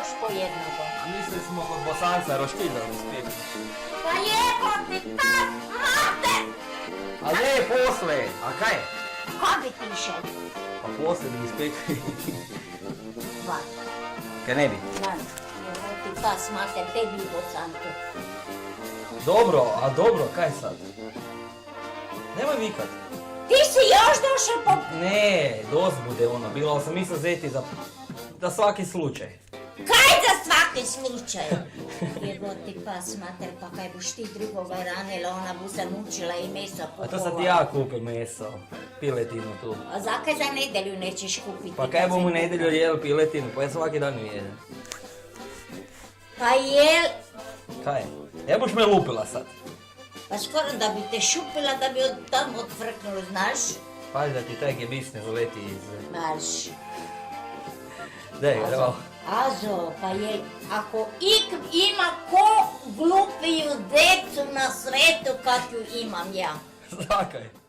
još po jednoga. A mislili smo kod Bosanca roštiljali spjeti. Pa jebote, tak, mater! A ne, posle, a kaj? Ko bi ti išel? Pa posle bi ispekli. Van, Kaj ne bi? van. Jebote, pas, mater, tebi i Bosantu. Dobro, kaj sad? Nemoj vikat. Ti si još došao po... Ne, dost bude ono, bila sam mislio zeti za svaki slučaj. Kaj za svaki slučaj? Jebote, pas, mater, pa kaj boš ti drugoga ranila, ona bu se mučila i meso kupovala. A to sad ti ja kupim meso, piletinu tu. A zakaj za nedelju nećeš kupiti? Pa kaj bomo u nedjelju jeli piletinu, pa ja svaki dan ju jedem. Pa jel... Kaj? Ne boš me lupila sad. Pa skoro da bi te šupila, da bi od tam odfrknulo, znaš? Pazi da ti taj gebis ne zaleti iz... Marš. Daj, evo. Azo, pa je, ako ima ko glupiju decu na svetu kad ju imam ja. Zakaj?